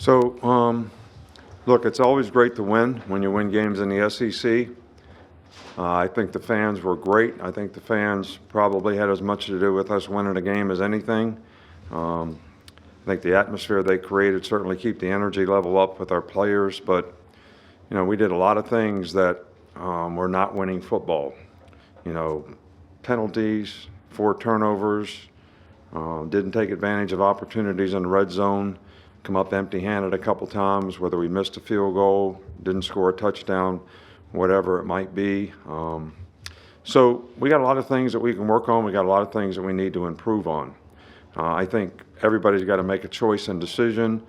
Look, it's always great to win when you win games in the SEC. I think the fans were great. I think the fans probably had as much to do with us winning a game as anything. I think the atmosphere they created certainly keep the energy level up with our players, but we did a lot of things that were not winning football. Penalties, 4 turnovers, didn't take advantage of opportunities in the red zone, come up empty-handed a couple times, whether we missed a field goal, didn't score a touchdown, whatever it might be. So we got a lot of things that we can work on. We got a lot of things that we need to improve on. I think everybody's got to make a choice and decision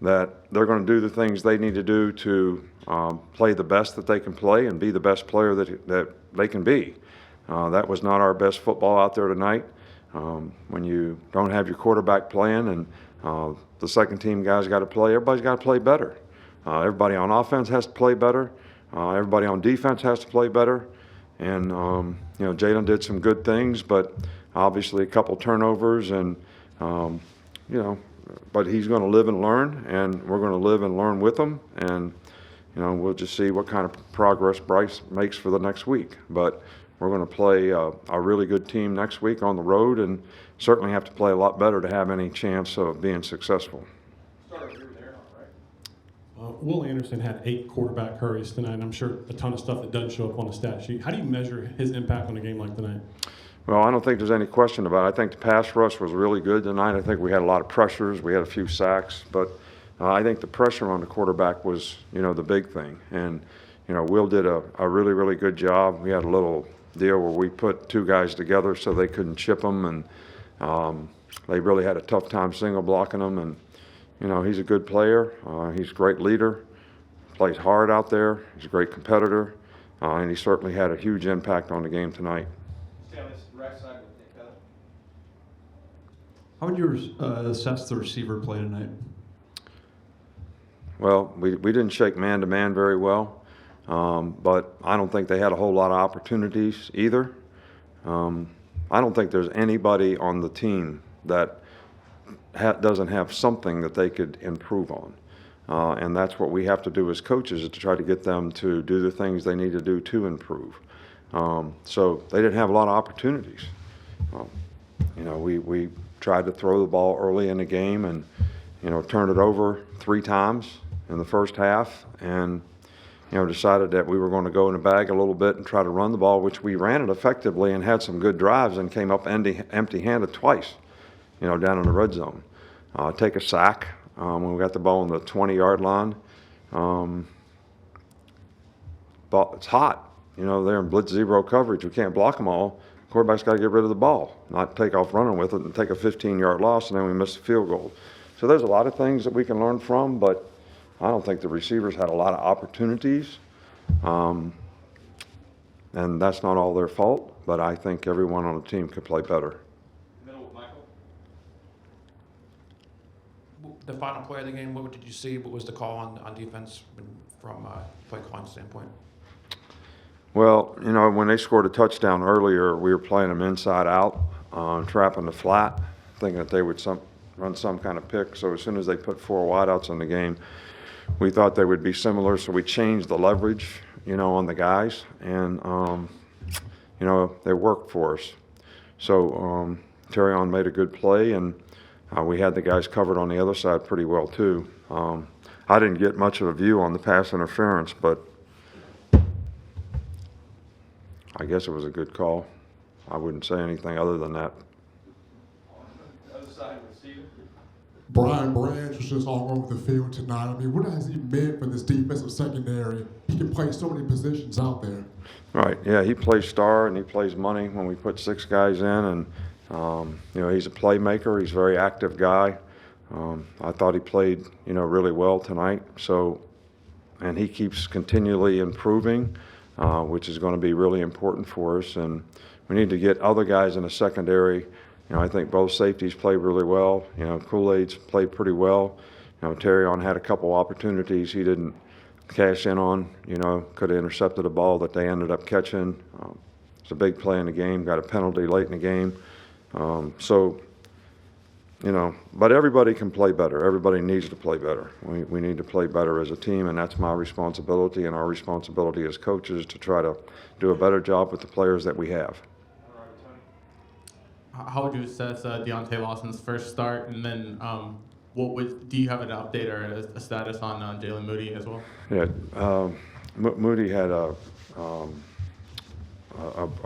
that they're going to do the things they need to do to play the best that they can play and be the best player that they can be. That was not our best football out there tonight. When you don't have your quarterback playing and the second team guys got to play, everybody's got to play better. Everybody on offense has to play better. Everybody on defense has to play better. And, Jalen did some good things, but obviously a couple turnovers and, but he's going to live and learn, and we're going to live and learn with him. And, we'll just see what kind of progress Bryce makes for the next week. But we're going to play a really good team next week on the road and certainly have to play a lot better to have any chance of being successful. Will Anderson had 8 quarterback hurries tonight, and I'm sure a ton of stuff that doesn't show up on the stat sheet. How do you measure his impact on a game like tonight? Well, I don't think there's any question about it. I think the pass rush was really good tonight. I think we had a lot of pressures. We had a few sacks, but I think the pressure on the quarterback was, the big thing. And, Will did a really, really good job. We had a little deal where we put 2 guys together so they couldn't chip them, and they really had a tough time single blocking them. And he's a good player. He's a great leader. Plays hard out there. He's a great competitor, and he certainly had a huge impact on the game tonight. How would you assess the receiver play tonight? Well, we didn't shake man-to-man very well, but I don't think they had a whole lot of opportunities either. I don't think there's anybody on the team that doesn't have something that they could improve on. And that's what we have to do as coaches, is to try to get them to do the things they need to do to improve. So they didn't have a lot of opportunities. We tried to throw the ball early in the game and, turned it over 3 times in the first half and, decided that we were going to go in the bag a little bit and try to run the ball, which we ran it effectively and had some good drives and came up empty-handed twice, down in the red zone. Take a sack when we got the ball on the 20-yard line. But it's hot, they're in blitz zero coverage. We can't block them all. Quarterback's got to get rid of the ball, not take off running with it and take a 15-yard loss, and then we miss the field goal. So there's a lot of things that we can learn from, but I don't think the receivers had a lot of opportunities. And that's not all their fault, but I think everyone on the team could play better. The final play of the game, what did you see? What was the call on defense from a play calling standpoint? Well, when they scored a touchdown earlier, we were playing them inside out, trapping the flat, thinking that they would run some kind of pick. So as soon as they put 4 wideouts in the game, we thought they would be similar. So we changed the leverage, on the guys, and they worked for us. So Terrion made a good play, and we had the guys covered on the other side pretty well too. I didn't get much of a view on the pass interference, but I guess it was a good call. I wouldn't say anything other than that. Brian Branch was just all over the field tonight. I mean, what has he meant for this defensive secondary? He can play so many positions out there. Right, yeah, he plays star and he plays money when we put 6 guys in, and he's a playmaker. He's a very active guy. I thought he played, really well tonight. So, and he keeps continually improving, which is going to be really important for us. And we need to get other guys in the secondary. I think both safeties played really well. Kool-Aid's played pretty well. Terrion had a couple opportunities he didn't cash in on. Could have intercepted a ball that they ended up catching. It's a big play in the game. Got a penalty late in the game. So but everybody can play better. Everybody needs to play better. We need to play better as a team, and that's my responsibility and our responsibility as coaches to try to do a better job with the players that we have. How would you assess Deontay Lawson's first start, and then do you have an update or a status on Jalen Moody as well? Yeah, Moody had a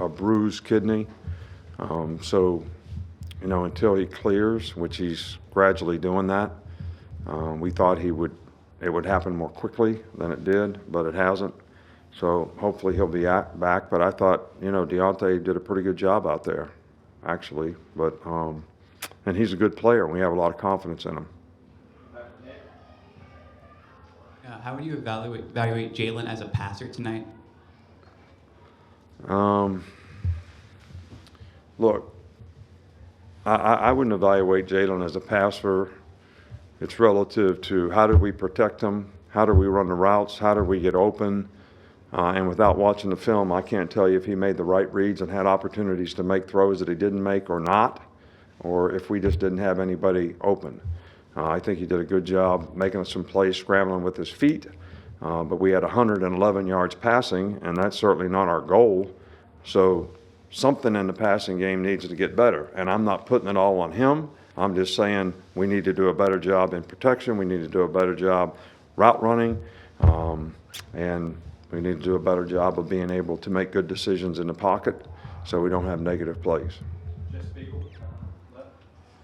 bruised kidney, so until he clears, which he's gradually doing that, we thought it would happen more quickly than it did, but it hasn't. So hopefully he'll be back. But I thought Deontay did a pretty good job out there, actually. But and he's a good player, and we have a lot of confidence in him. How would you evaluate Jalen as a passer tonight? Look, I wouldn't evaluate Jalen as a passer. It's relative to how did we protect him, how did we run the routes, how did we get open, and without watching the film, I can't tell you if he made the right reads and had opportunities to make throws that he didn't make or not, or if we just didn't have anybody open. I think he did a good job making some plays, scrambling with his feet, but we had 111 yards passing, and that's certainly not our goal. So something in the passing game needs to get better, and I'm not putting it all on him. I'm just saying we need to do a better job in protection. We need to do a better job route running, and we need to do a better job of being able to make good decisions in the pocket so we don't have negative plays.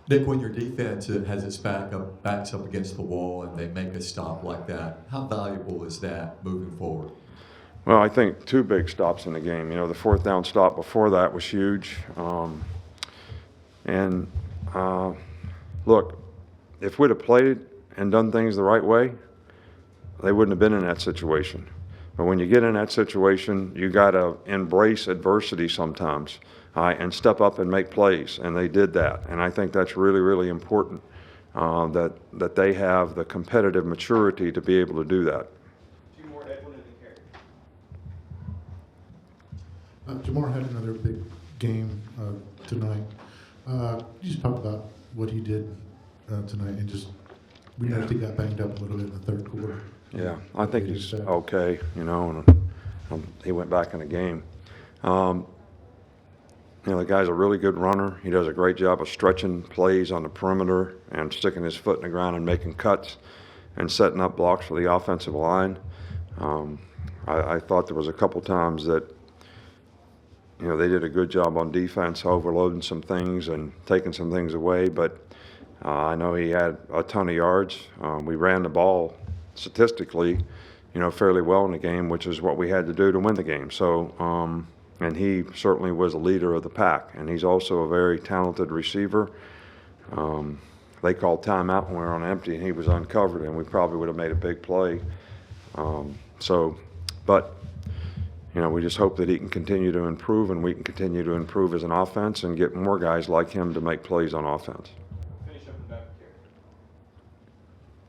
Nick, when your defense has its backs up against the wall and they make a stop like that, how valuable is that moving forward? Well, I think two big stops in the game. The fourth down stop before that was huge. Look, if we'd have played it and done things the right way, they wouldn't have been in that situation. But when you get in that situation, you got to embrace adversity sometimes and step up and make plays, and they did that. And I think that's really, really important that they have the competitive maturity to be able to do that. Jamar had another big game tonight. You just talk about what he did tonight, and we noticed he got banged up a little bit in the third quarter. Yeah, I think he's okay, and he went back in the game. The guy's a really good runner. He does a great job of stretching plays on the perimeter and sticking his foot in the ground and making cuts and setting up blocks for the offensive line. I thought there was a couple times that they did a good job on defense, overloading some things and taking some things away, but I know he had a ton of yards. We ran the ball statistically, fairly well in the game, which is what we had to do to win the game. So, and he certainly was a leader of the pack, and he's also a very talented receiver. They called timeout when we were on empty, and he was uncovered, and we probably would have made a big play. But we just hope that he can continue to improve, and we can continue to improve as an offense and get more guys like him to make plays on offense.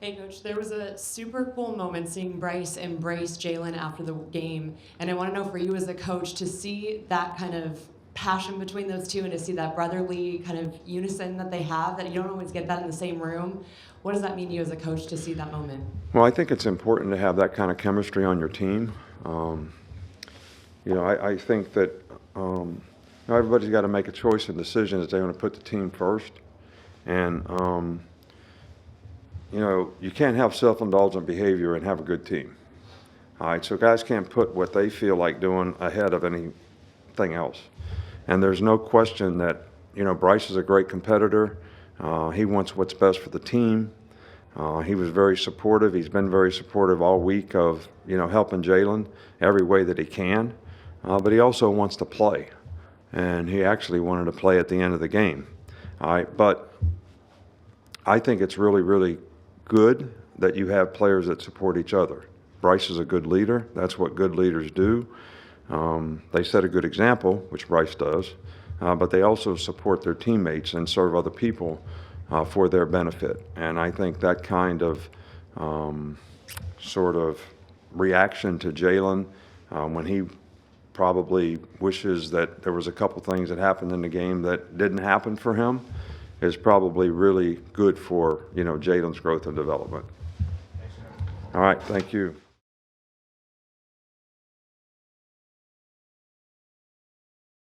Hey, Coach, there was a super cool moment seeing Bryce embrace Jalen after the game, and I want to know for you as a coach to see that kind of passion between those two and to see that brotherly kind of unison that they have, that you don't always get that in the same room. What does that mean to you as a coach to see that moment? Well, I think it's important to have that kind of chemistry on your team. I think that everybody's got to make a choice and decision that they want to put the team first. And, you can't have self-indulgent behavior and have a good team. All right, so guys can't put what they feel like doing ahead of anything else. And there's no question that, Bryce is a great competitor. He wants what's best for the team. He was very supportive. He's been very supportive all week of, helping Jalen every way that he can. But he also wants to play. And he actually wanted to play at the end of the game. All right, but I think it's really, really good that you have players that support each other. Bryce is a good leader. That's what good leaders do. They set a good example, which Bryce does, but they also support their teammates and serve other people for their benefit. And I think that kind of sort of reaction to Jalen when he probably wishes that there was a couple things that happened in the game that didn't happen for him, is probably really good for, Jalen's growth and development. All right, thank you.